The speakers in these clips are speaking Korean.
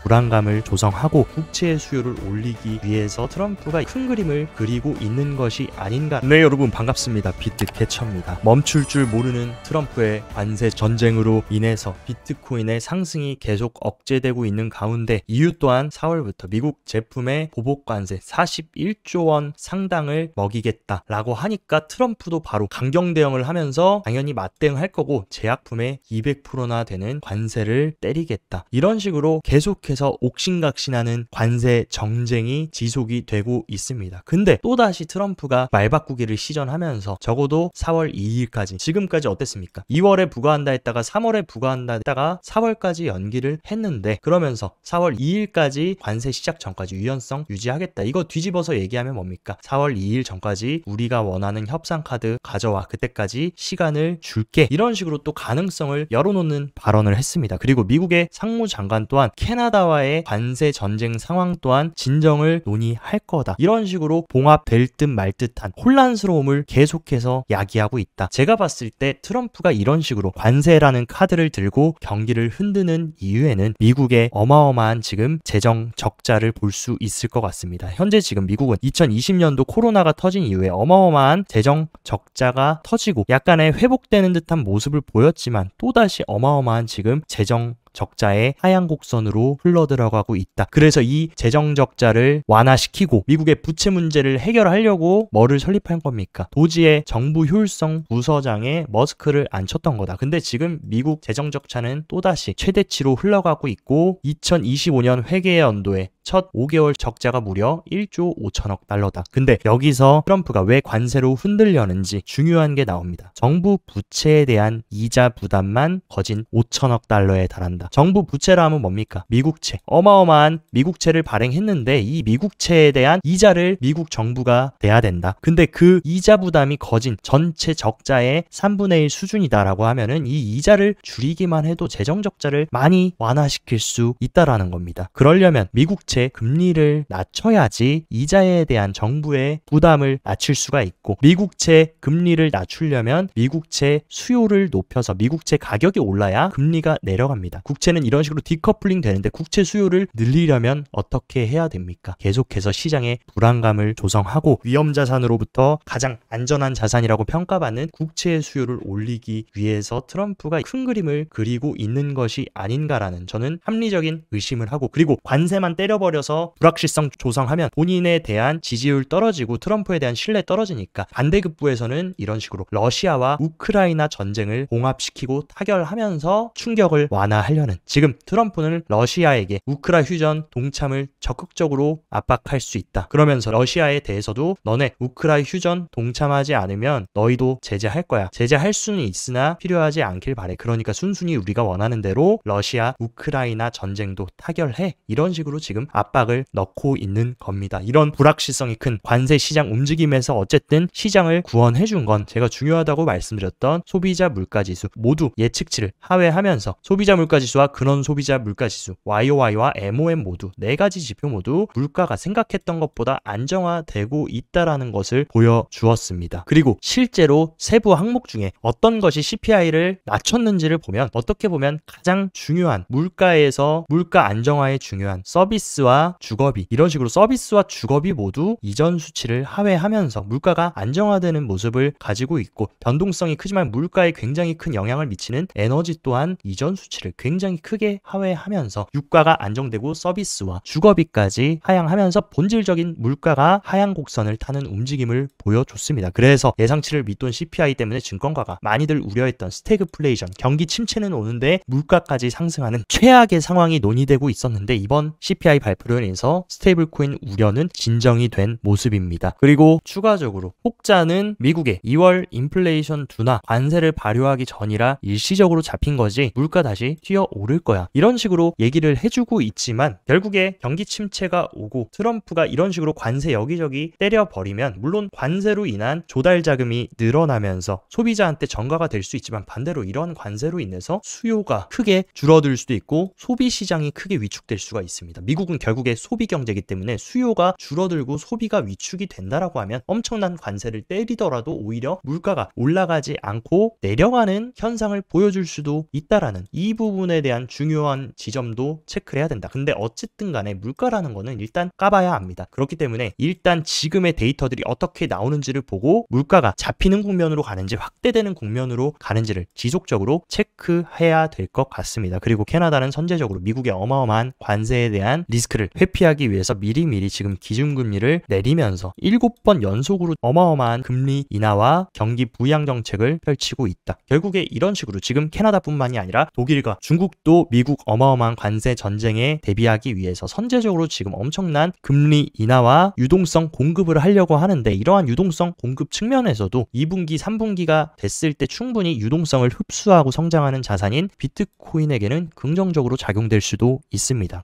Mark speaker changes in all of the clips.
Speaker 1: 불안감을 조성하고 국채의 수요를 올리기 위해서 트럼프가 큰 그림을 그리고 있는 것이 아닌가. 네, 여러분 반갑습니다. 비트캐쳐입니다. 멈출 줄 모르는 트럼프의 관세 전쟁으로 인해서 비트코인의 상승이 계속 억제되고 있는 가운데 이유 또한 4월부터 미국 제품의 보복 관세 41조 원 상당을 먹이겠다라고 하니까 트럼프도 바로 강경 대응을 하면서 당연히 맞대응할 거고 제약품에 200%나 되는 관세를 때리겠다. 이런 식으로 계속해서 옥신각신하는 관세 정쟁이 지속이 되고 있습니다. 근데 또다시 트럼프가 말 바꾸기를 시전하면서 적어도 4월 2일까지 지금까지 어땠습니까? 2월에 부과한다 했다가 3월에 부과한다 했다가 4월까지 연기를 했는데 그러면서 4월 2일까지 관세 시작 전까지 유연성 유지하겠다. 이거 뒤집어서 얘기하면 뭡니까? 4월 2일 전까지 우리가 원하는 협상 카드 가져와. 그때까지 시간을 줄게. 이런 식으로 또 가능성을 열어놓는 발언을 했습니다. 그리고 미국의 상무장관 또한 캐나다와의 관세 전쟁 상황 또한 진정을 논의할 거다. 이런 식으로 봉합될 듯 말 듯한 혼란스러움을 계속해서 야기하고 있다. 제가 봤을 때 트럼프가 이런 식으로 관세라는 카드를 들고 경기를 흔드는 이유에는 미국의 어마어마한 지금 재정 적자를 볼 수 있을 것 같습니다. 현재 지금 미국은 2020년도 코로나가 터진 이후에 어마어마한 재정 적자가 터지고 약간의 회복되는 듯한 모습을 보였지만 또다시 어마어마한 지금 재정 적자의 하향 곡선으로 흘러들어가고 있다. 그래서 이 재정 적자를 완화시키고 미국의 부채 문제를 해결하려고 뭐를 설립한 겁니까? 도지의 정부 효율성 부서장에 머스크를 앉혔던 거다. 근데 지금 미국 재정 적자는 또다시 최대치로 흘러가고 있고 2025년 회계 연도에 첫 5개월 적자가 무려 1조 5천억 달러다. 근데 여기서 트럼프가 왜 관세로 흔들려는지 중요한 게 나옵니다. 정부 부채에 대한 이자 부담만 거진 5천억 달러에 달한다. 정부 부채라 하면 뭡니까? 미국채. 어마어마한 미국채를 발행했는데 이 미국채에 대한 이자를 미국 정부가 내야 된다. 근데 그 이자 부담이 거진 전체 적자의 3분의 1 수준이다라고 하면은 이 이자를 줄이기만 해도 재정 적자를 많이 완화시킬 수 있다라는 겁니다. 그러려면 미국채 금리를 낮춰야지 이자에 대한 정부의 부담을 낮출 수가 있고 미국채 금리를 낮추려면 미국채 수요를 높여서 미국채 가격이 올라야 금리가 내려갑니다. 국채는 이런 식으로 디커플링 되는데 국채 수요를 늘리려면 어떻게 해야 됩니까? 계속해서 시장에 불안감을 조성하고 위험자산으로부터 가장 안전한 자산이라고 평가받는 국채의 수요를 올리기 위해서 트럼프가 큰 그림을 그리고 있는 것이 아닌가라는 저는 합리적인 의심을 하고 그리고 관세만 때려버려서 불확실성 조성하면 본인에 대한 지지율 떨어지고 트럼프에 대한 신뢰 떨어지니까 반대급부에서는 이런 식으로 러시아와 우크라이나 전쟁을 봉합시키고 타결하면서 충격을 완화하려는 지금 트럼프는 러시아에게 우크라 휴전 동참을 적극적으로 압박할 수 있다. 그러면서 러시아에 대해서도 너네 우크라 휴전 동참하지 않으면 너희도 제재할 거야. 제재할 수는 있으나 필요하지 않길 바래. 그러니까 순순히 우리가 원하는 대로 러시아 우크라이나 전쟁도 타결해. 이런 식으로 지금 압박을 넣고 있는 겁니다. 이런 불확실성이 큰 관세 시장 움직임에서 어쨌든 시장을 구원해 준 건 제가 중요하다고 말씀드렸던 소비자 물가지수 모두 예측치를 하회하면서 소비자 물가지수와 근원 소비자 물가지수 YOY와 MOM 모두 4가지 지표 모두 물가가 생각했던 것보다 안정화되고 있다라는 것을 보여주었습니다. 그리고 실제로 세부 항목 중에 어떤 것이 CPI를 낮췄는지를 보면 어떻게 보면 가장 중요한 물가에서 물가 안정화에 중요한 서비스와 주거비 이런 식으로 서비스와 주거비 모두 이전 수치를 하회하면서 물가가 안정화되는 모습을 가지고 있고 변동성이 크지만 물가에 굉장히 큰 영향을 미치는 에너지 또한 이전 수치를 굉장히 크게 하회하면서 유가가 안정되고 서비스와 주거비까지 하향하면서 본질적인 물가가 하향 곡선을 타는 움직임을 보여줬습니다. 그래서 예상치를 밑돈 CPI 때문에 증권가가 많이들 우려했던 스태그플레이션 경기 침체는 오는데 물가까지 상승하는 최악의 상황이 논의되고 있었는데 이번 CPI 발표로 인해서 스테이블코인 우려는 진정이 된 모습입니다. 그리고 추가적으로 혹자는 미국의 2월 인플레이션 둔화 관세를 발효하기 전이라 일시적으로 잡힌 거지 물가 다시 뛰어오를 거야. 이런 식으로 얘기를 해주고 있지만 결국에 경기 침체가 오고 트럼프가 이런 식으로 관세 여기저기 때려버리면 물론 관세로 인한 조달 자금이 늘어나면서 소비자한테 전가가 될 수 있지만 반대로 이런 관세로 인해서 수요가 크게 줄어들 수도 있고 소비 시장이 크게 위축될 수가 있습니다. 미국은 미국은 결국에 소비 경제이기 때문에 수요가 줄어들고 소비가 위축이 된다라고 하면 엄청난 관세를 때리더라도 오히려 물가가 올라가지 않고 내려가는 현상을 보여줄 수도 있다라는 이 부분에 대한 중요한 지점도 체크를 해야 된다. 근데 어쨌든 간에 물가라는 거는 일단 까봐야 합니다. 그렇기 때문에 일단 지금의 데이터들이 어떻게 나오는지를 보고 물가가 잡히는 국면으로 가는지 확대되는 국면으로 가는지를 지속적으로 체크해야 될 것 같습니다. 그리고 캐나다는 선제적으로 미국의 어마어마한 관세에 대한 리스크를 회피하기 위해서 미리미리 지금 기준금리를 내리면서 7번 연속으로 어마어마한 금리 인하와 경기 부양 정책을 펼치고 있다. 결국에 이런 식으로 지금 캐나다뿐만이 아니라 독일과 중국도 미국 어마어마한 관세 전쟁에 대비하기 위해서 선제적으로 지금 엄청난 금리 인하와 유동성 공급을 하려고 하는데, 이러한 유동성 공급 측면에서도 2분기, 3분기가 됐을 때 충분히 유동성을 흡수하고 성장하는 자산인 비트코인에게는 긍정적으로 작용될 수도 있습니다.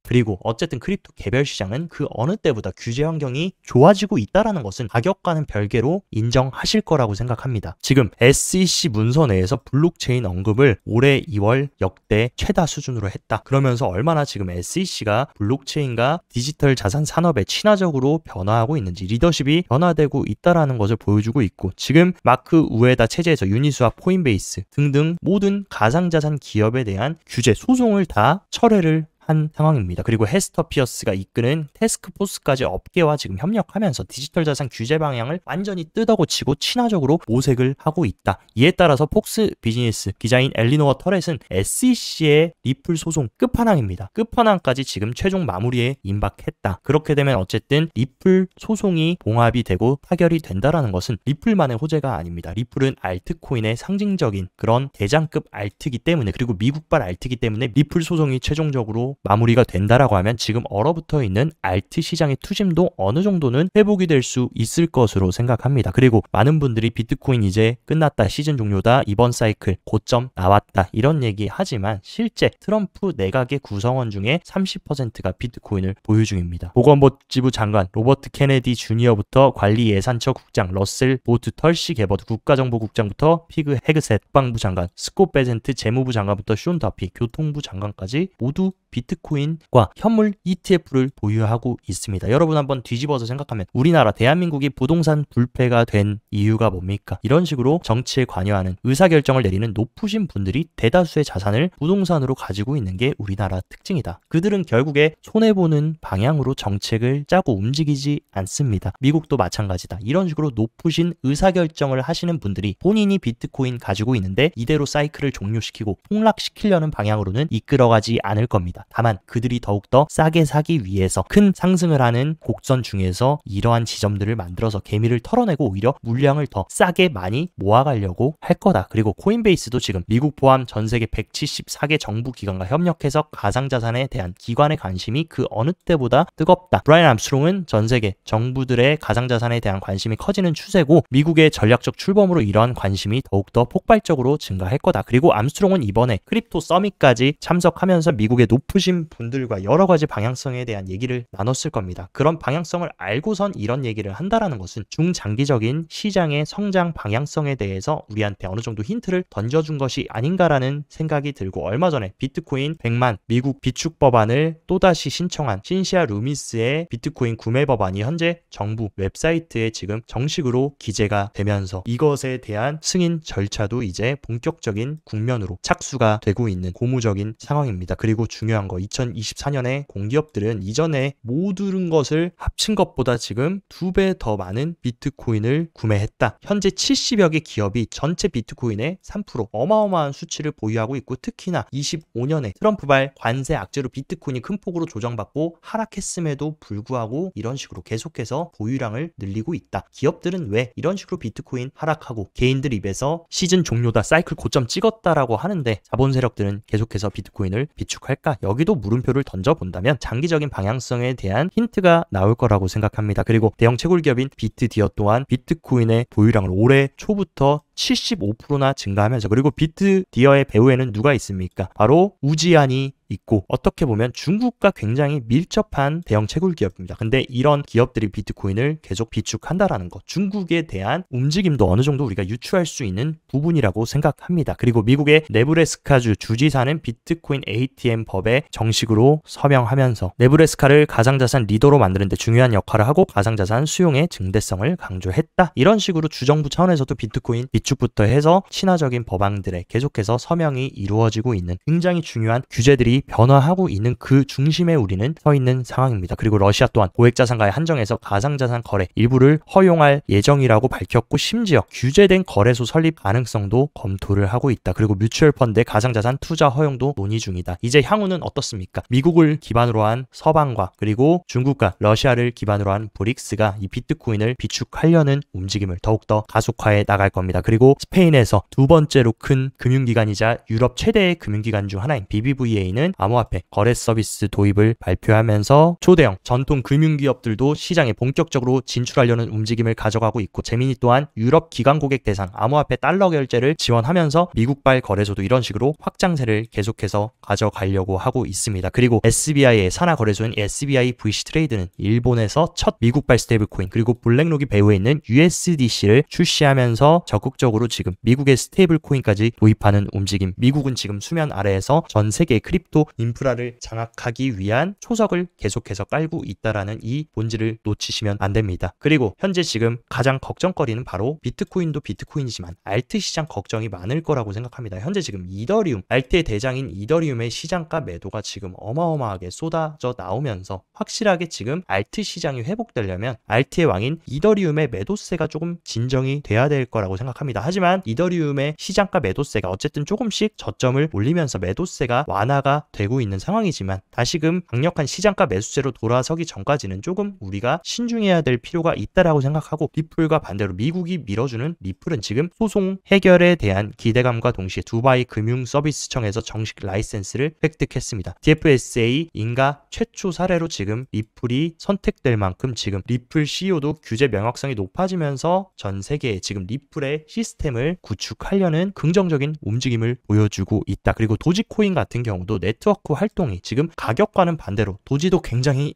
Speaker 1: 그리고 어쨌든 크립토 개별 시장은 그 어느 때보다 규제 환경이 좋아지고 있다는 것은 가격과는 별개로 인정하실 거라고 생각합니다. 지금 SEC 문서 내에서 블록체인 언급을 올해 2월 역대 최다 수준으로 했다. 그러면서 얼마나 지금 SEC가 블록체인과 디지털 자산 산업에 친화적으로 변화하고 있는지, 리더십이 변화되고 있다는 것을 보여주고 있고, 지금 마크 우에다 체제에서 유니스와 코인베이스 등등 모든 가상자산 기업에 대한 규제 소송을 다 철회를 한 상황입니다. 그리고 헤스터 피어스가 이끄는 태스크포스까지 업계와 지금 협력하면서 디지털 자산 규제 방향을 완전히 뜯어고치고 친화적으로 모색을 하고 있다. 이에 따라서 폭스 비즈니스 기자인 엘리노어 터렛은 SEC의 리플 소송 끝판왕입니다. 끝판왕까지 지금 최종 마무리에 임박했다. 그렇게 되면 어쨌든 리플 소송이 봉합이 되고 타결이 된다라는 것은 리플만의 호재가 아닙니다. 리플은 알트코인의 상징적인 그런 대장급 알트기 때문에, 그리고 미국발 알트기 때문에 리플 소송이 최종적으로 마무리가 된다라고 하면 지금 얼어붙어 있는 알트 시장의 투심도 어느 정도는 회복이 될 수 있을 것으로 생각합니다. 그리고 많은 분들이 비트코인 이제 끝났다, 시즌 종료다, 이번 사이클 고점 나왔다 이런 얘기 하지만 실제 트럼프 내각의 구성원 중에 30%가 비트코인을 보유 중입니다. 보건복지부 장관 로버트 케네디 주니어부터 관리예산처 국장 러셀 보트 털시 게버드 국가정보국장부터 피그 헤그셋 국방부 장관, 스콧 베젠트 재무부 장관부터 숀 더피 교통부 장관까지 모두 비트코인과 현물 ETF를 보유하고 있습니다. 여러분 한번 뒤집어서 생각하면 우리나라 대한민국이 부동산 불패가 된 이유가 뭡니까? 이런 식으로 정치에 관여하는, 의사결정을 내리는 높으신 분들이 대다수의 자산을 부동산으로 가지고 있는 게 우리나라 특징이다. 그들은 결국에 손해보는 방향으로 정책을 짜고 움직이지 않습니다. 미국도 마찬가지다. 이런 식으로 높으신 의사결정을 하시는 분들이 본인이 비트코인 가지고 있는데 이대로 사이클을 종료시키고 폭락시키려는 방향으로는 이끌어가지 않을 겁니다. 다만 그들이 더욱더 싸게 사기 위해서 큰 상승을 하는 곡선 중에서 이러한 지점들을 만들어서 개미를 털어내고 오히려 물량을 더 싸게 많이 모아가려고 할 거다. 그리고 코인베이스도 지금 미국 포함 전 세계 174개 정부 기관과 협력해서 가상자산에 대한 기관의 관심이 그 어느 때보다 뜨겁다. 브라이언 암스트롱은 전 세계 정부들의 가상자산에 대한 관심이 커지는 추세고, 미국의 전략적 출범으로 이러한 관심이 더욱더 폭발적으로 증가할 거다. 그리고 암스트롱은 이번에 크립토 서밋까지 참석하면서 미국의 높으신 분들과 여러 가지 방향성에 대한 얘기를 나눴을 겁니다. 그런 방향성을 알고선 이런 얘기를 한다라는 것은 중장기적인 시장의 성장 방향성에 대해서 우리한테 어느 정도 힌트를 던져준 것이 아닌가라는 생각이 들고, 얼마 전에 비트코인 100만 미국 비축 법안을 또다시 신청한 신시아 루미스의 비트코인 구매 법안이 현재 정부 웹사이트에 지금 정식으로 기재가 되면서 이것에 대한 승인 절차도 이제 본격적인 국면으로 착수가 되고 있는 고무적인 상황입니다. 그리고 중요한 거, 2024년에 공기업들은 이전에 모든 것을 합친 것보다 지금 2배 더 많은 비트코인을 구매했다. 현재 70여 개 기업이 전체 비트코인의 3% 어마어마한 수치를 보유하고 있고, 특히나 25년에 트럼프발 관세 악재로 비트코인이 큰 폭으로 조정받고 하락했음에도 불구하고 이런 식으로 계속해서 보유량을 늘리고 있다. 기업들은 왜 이런 식으로 비트코인 하락하고 개인들 입에서 시즌 종료다, 사이클 고점 찍었다라고 하는데 자본 세력들은 계속해서 비트코인을 비축할까? 여기도 물음표를 던져본다면 장기적인 방향성에 대한 힌트가 나올 거라고 생각합니다. 그리고 대형 채굴기업인 비트디어 또한 비트코인의 보유량을 올해 초부터 75%나 증가하면서, 그리고 비트디어의 배후에는 누가 있습니까? 바로 우지안이 있고 어떻게 보면 중국과 굉장히 밀접한 대형 채굴 기업입니다. 근데 이런 기업들이 비트코인을 계속 비축한다라는 것, 중국에 대한 움직임도 어느 정도 우리가 유추할 수 있는 부분이라고 생각합니다. 그리고 미국의 네브래스카주 주지사는 비트코인 ATM 법에 정식으로 서명하면서 네브래스카를 가상자산 리더로 만드는 데 중요한 역할을 하고 가상자산 수용의 증대성을 강조했다. 이런 식으로 주정부 차원에서도 비트코인 비축부터 해서 친화적인 법안들에 계속해서 서명이 이루어지고 있는 굉장히 중요한 규제들이 변화하고 있는 그 중심에 우리는 서 있는 상황입니다. 그리고 러시아 또한 고액자산가에 한정해서 가상자산 거래 일부를 허용할 예정이라고 밝혔고 심지어 규제된 거래소 설립 가능성도 검토를 하고 있다. 그리고 뮤추얼 펀드의 가상자산 투자 허용도 논의 중이다. 이제 향후는 어떻습니까? 미국을 기반으로 한 서방과 그리고 중국과 러시아를 기반으로 한 브릭스가 이 비트코인을 비축하려는 움직임을 더욱더 가속화해 나갈 겁니다. 그리고 스페인에서 두 번째로 큰 금융기관이자 유럽 최대의 금융기관 중 하나인 BBVA는 암호화폐 거래 서비스 도입을 발표하면서 초대형 전통 금융기업들도 시장에 본격적으로 진출하려는 움직임을 가져가고 있고 재민이 또한 유럽 기관 고객 대상 암호화폐 달러 결제를 지원하면서 미국발 거래소도 이런 식으로 확장세를 계속해서 가져가려고 하고 있습니다. 그리고 SBI의 산하 거래소인 SBI VC 트레이드는 일본에서 첫 미국발 스테이블코인 그리고 블랙록이 배후에 있는 USDC를 출시하면서 적극적으로 지금 미국의 스테이블코인까지 도입하는 움직임. 미국은 지금 수면 아래에서 전 세계의 크립토 인프라를 장악하기 위한 초석을 계속해서 깔고 있다라는 이 본질을 놓치시면 안 됩니다. 그리고 현재 지금 가장 걱정거리는 바로 비트코인도 비트코인이지만 알트 시장 걱정이 많을 거라고 생각합니다. 현재 지금 이더리움, 알트의 대장인 이더리움의 시장가 매도가 지금 어마어마하게 쏟아져 나오면서 확실하게 지금 알트 시장이 회복되려면 알트의 왕인 이더리움의 매도세가 조금 진정이 돼야 될 거라고 생각합니다. 하지만 이더리움의 시장가 매도세가 어쨌든 조금씩 저점을 올리면서 매도세가 완화가 되고 있는 상황이지만 다시금 강력한 시장가 매수세로 돌아서기 전까지는 조금 우리가 신중해야 될 필요가 있다라고 생각하고 리플과 반대로 미국이 밀어주는 리플은 지금 소송 해결에 대한 기대감과 동시에 두바이 금융서비스청에서 정식 라이센스를 획득했습니다. TFSA 인가 최초 사례로 지금 리플이 선택될 만큼 지금 리플 CEO도 규제 명확성이 높아지면서 전 세계에 지금 리플의 시스템을 구축하려는 긍정적인 움직임을 보여주고 있다. 그리고 도지코인 같은 경우도 네트워크 활동이 지금 가격과는 반대로 도지도 굉장히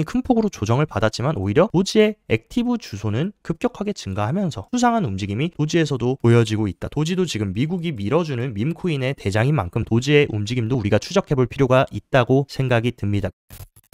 Speaker 1: 큰 폭으로 조정을 받았지만 오히려 도지의 액티브 주소는 급격하게 증가하면서 수상한 움직임이 도지에서도 보여지고 있다. 도지도 지금 미국이 밀어주는 밈코인의 대장인 만큼 도지의 움직임도 우리가 추적해볼 필요가 있다고 생각이 듭니다.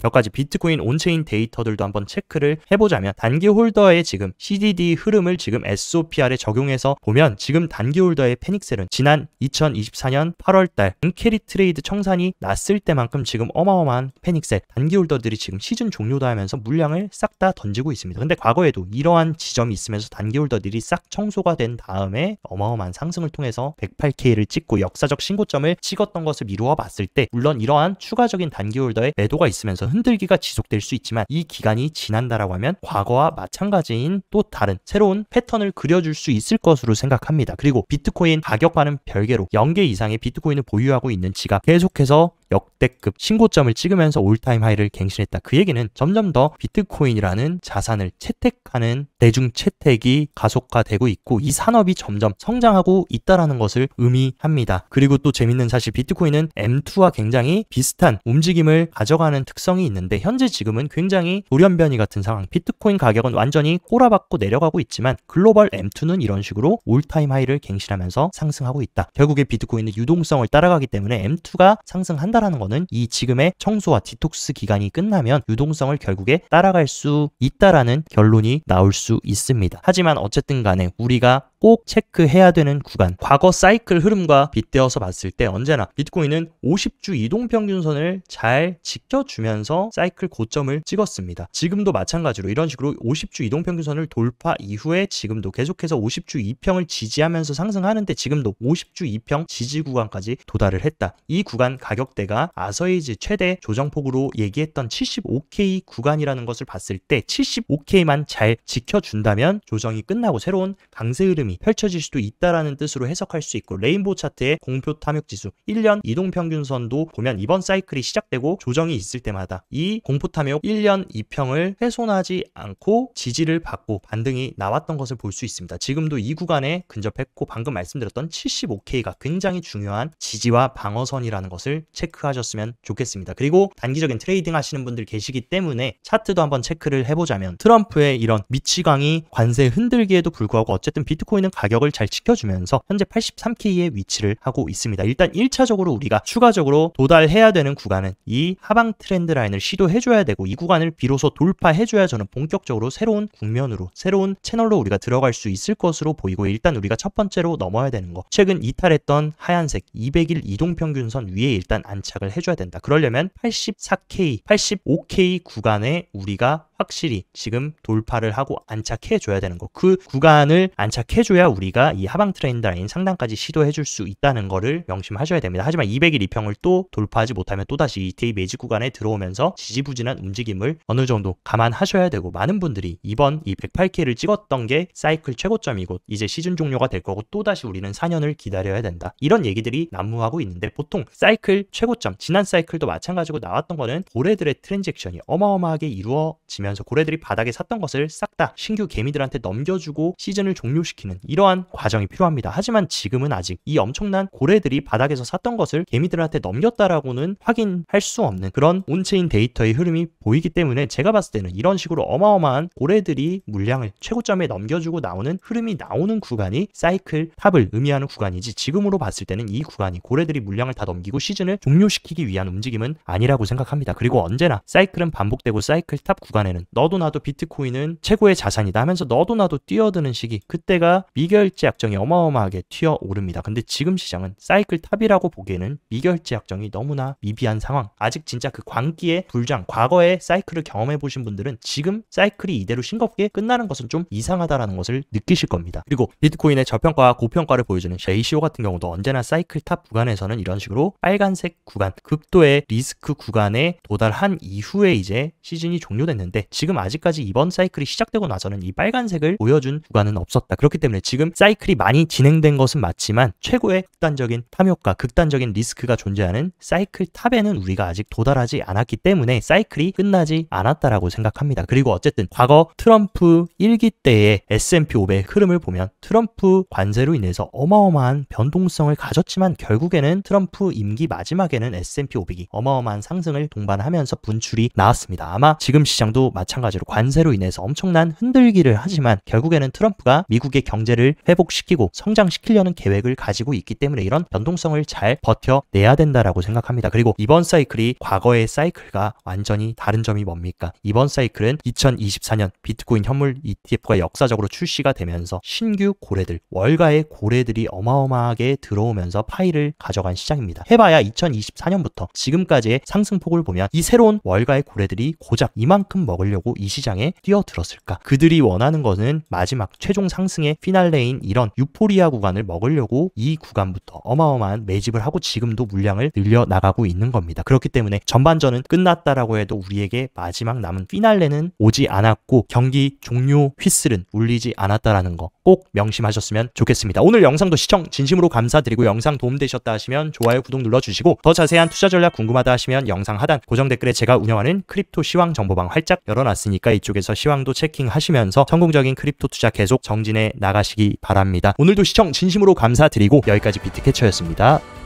Speaker 1: 몇 가지 비트코인 온체인 데이터들도 한번 체크를 해보자면 단기 홀더의 지금 CDD 흐름을 지금 SOPR에 적용해서 보면 지금 단기 홀더의 페닉셀은 지난 2024년 8월달 은캐리 트레이드 청산이 났을 때만큼 지금 어마어마한 페닉셀 단기 홀더들이 지금 시즌 종료도 하면서 물량을 싹 다 던지고 있습니다. 근데 과거에도 이러한 지점이 있으면서 단기 홀더들이 싹 청소가 된 다음에 어마어마한 상승을 통해서 108K를 찍고 역사적 신고점을 찍었던 것을 미루어 봤을 때 물론 이러한 추가적인 단기 홀더의 매도가 있으면서 흔들기가 지속될 수 있지만 이 기간이 지난다라고 하면 과거와 마찬가지인 또 다른 새로운 패턴을 그려줄 수 있을 것으로 생각합니다. 그리고 비트코인 가격과는 별개로 0개 이상의 비트코인을 보유하고 있는 지가 계속해서 역대급 신고점을 찍으면서 올타임 하이를 갱신했다. 그 얘기는 점점 더 비트코인이라는 자산을 채택하는 대중 채택이 가속화되고 있고 이 산업이 점점 성장하고 있다라는 것을 의미합니다. 그리고 또 재밌는 사실 비트코인은 M2와 굉장히 비슷한 움직임을 가져가는 특성이 있는데 현재 지금은 굉장히 돌연변이 같은 상황. 비트코인 가격은 완전히 꼬라박고 내려가고 있지만 글로벌 M2는 이런 식으로 올타임 하이를 갱신하면서 상승하고 있다. 결국에 비트코인은 유동성을 따라가기 때문에 M2가 상승한다 라는 거는 이 지금의 청소와 디톡스 기간이 끝나면 유동성을 결국에 따라갈 수 있다라는 결론이 나올 수 있습니다. 하지만 어쨌든 간에 우리가 꼭 체크해야 되는 구간 과거 사이클 흐름과 빗대어서 봤을 때 언제나 비트코인은 50주 이동평균선을 잘 지켜주면서 사이클 고점을 찍었습니다. 지금도 마찬가지로 이런 식으로 50주 이동평균선을 돌파 이후에 지금도 계속해서 50주 2평을 지지하면서 상승하는데 지금도 50주 2평 지지 구간까지 도달을 했다. 이 구간 가격대가 아서에이지 최대 조정폭으로 얘기했던 75K 구간이라는 것을 봤을 때 75K만 잘 지켜준다면 조정이 끝나고 새로운 강세 흐름이 흐름이 펼쳐질 수도 있다라는 뜻으로 해석할 수 있고, 레인보우 차트의 공표 탐욕 지수 1년 이동평균선도 보면 이번 사이클이 시작되고 조정이 있을 때마다 이 공포 탐욕 1년 이평을 훼손하지 않고 지지를 받고 반등이 나왔던 것을 볼 수 있습니다. 지금도 이 구간에 근접했고, 방금 말씀드렸던 75K가 굉장히 중요한 지지와 방어선이라는 것을 체크하셨으면 좋겠습니다. 그리고 단기적인 트레이딩 하시는 분들 계시기 때문에 차트도 한번 체크를 해보자면, 트럼프의 이런 미치광이 관세 흔들기에도 불구하고 어쨌든 비트코인은 가격을 잘 지켜주면서 현재 83K의 위치를 하고 있습니다. 일단 1차적으로 우리가 추가적으로 도달해야 되는 구간은 이 하방 트렌드 라인을 시도해줘야 되고, 이 구간을 비로소 돌파해줘야 저는 본격적으로 새로운 국면으로, 새로운 채널로 우리가 들어갈 수 있을 것으로 보이고, 일단 우리가 첫 번째로 넘어야 되는 거, 최근 이탈했던 하얀색 200일 이동평균선 위에 일단 안착을 해줘야 된다. 그러려면 84K, 85K 구간에 우리가 확실히 지금 돌파를 하고 안착해줘야 되는 거, 그 구간을 안착해줘야 우리가 이 하방 트렌드 라인 상단까지 시도해줄 수 있다는 거를 명심하셔야 됩니다. 하지만 200일 이평을 또 돌파하지 못하면 또다시 ETA 매직 구간에 들어오면서 지지부진한 움직임을 어느 정도 감안하셔야 되고, 많은 분들이 이번 이 108K를 찍었던 게 사이클 최고점이고 이제 시즌 종료가 될 거고 또다시 우리는 4년을 기다려야 된다, 이런 얘기들이 난무하고 있는데, 보통 사이클 최고점, 지난 사이클도 마찬가지고 나왔던 거는 고래들의 트랜잭션이 어마어마하게 이루어지면서 고래들이 바닥에 샀던 것을 싹 다 신규 개미들한테 넘겨주고 시즌을 종료시키는 이러한 과정이 필요합니다. 하지만 지금은 아직 이 엄청난 고래들이 바닥에서 샀던 것을 개미들한테 넘겼다라고는 확인할 수 없는 그런 온체인 데이터의 흐름이 보이기 때문에, 제가 봤을 때는 이런 식으로 어마어마한 고래들이 물량을 최고점에 넘겨주고 나오는 흐름이 나오는 구간이 사이클 탑을 의미하는 구간이지, 지금으로 봤을 때는 이 구간이 고래들이 물량을 다 넘기고 시즌을 종료시키기 위한 움직임은 아니라고 생각합니다. 그리고 언제나 사이클은 반복되고, 사이클 탑 구간에는 너도 나도 비트코인은 최고의 자산이다 하면서 너도 나도 뛰어드는 시기, 그때가 미결제 약정이 어마어마하게 튀어오릅니다. 근데 지금 시장은 사이클 탑이라고 보기에는 미결제 약정이 너무나 미비한 상황, 아직 진짜 그 광기의 불장, 과거의 사이클을 경험해 보신 분들은 지금 사이클이 이대로 싱겁게 끝나는 것은 좀 이상하다라는 것을 느끼실 겁니다. 그리고 비트코인의 저평가와 고평가를 보여주는 JCO 같은 경우도 언제나 사이클 탑 구간에서는 이런 식으로 빨간색 구간, 극도의 리스크 구간에 도달한 이후에 이제 시즌이 종료됐는데, 지금 아직까지 이번 사이클이 시작되고 나서는 이 빨간색을 보여준 구간은 없었다. 그렇기 때문에 지금 사이클이 많이 진행된 것은 맞지만 최고의 극단적인 탐욕과 극단적인 리스크가 존재하는 사이클 탑에는 우리가 아직 도달하지 않았기 때문에 사이클이 끝나지 않았다라고 생각합니다. 그리고 어쨌든 과거 트럼프 1기 때의 S&P 500 흐름을 보면 트럼프 관세로 인해서 어마어마한 변동성을 가졌지만, 결국에는 트럼프 임기 마지막에는 S&P 500이 어마어마한 상승을 동반하면서 분출이 나왔습니다. 아마 지금 시장도 마찬가지로 관세로 인해서 엄청난 흔들기를 하지만 결국에는 트럼프가 미국의 경제를 회복시키고 성장시키려는 계획을 가지고 있기 때문에 이런 변동성을 잘 버텨내야 된다라고 생각합니다. 그리고 이번 사이클이 과거의 사이클과 완전히 다른 점이 뭡니까? 이번 사이클은 2024년 비트코인 현물 ETF가 역사적으로 출시가 되면서 신규 고래들, 월가의 고래들이 어마어마하게 들어오면서 파이를 가져간 시장입니다. 해봐야 2024년부터 지금까지의 상승폭을 보면 이 새로운 월가의 고래들이 고작 이만큼 먹으려고 이 시장에 뛰어들었을까? 그들이 원하는 것은 마지막 최종 상승의 피날레인 이런 유포리아 구간을 먹으려고 이 구간부터 어마어마한 매집을 하고 지금도 물량을 늘려나가고 있는 겁니다. 그렇기 때문에 전반전은 끝났다라고 해도 우리에게 마지막 남은 피날레는 오지 않았고 경기 종료 휘슬은 울리지 않았다라는 거 꼭 명심하셨으면 좋겠습니다. 오늘 영상도 시청 진심으로 감사드리고, 영상 도움되셨다 하시면 좋아요, 구독 눌러주시고, 더 자세한 투자 전략 궁금하다 하시면 영상 하단 고정 댓글에 제가 운영하는 크립토 시황 정보방 활짝 열어놨으니까 이쪽에서 시황도 체킹하시면서 성공적인 크립토 투자 계속 정진해 나가시기 바랍니다. 오늘도 시청 진심으로 감사드리고 여기까지 비트캐쳐였습니다.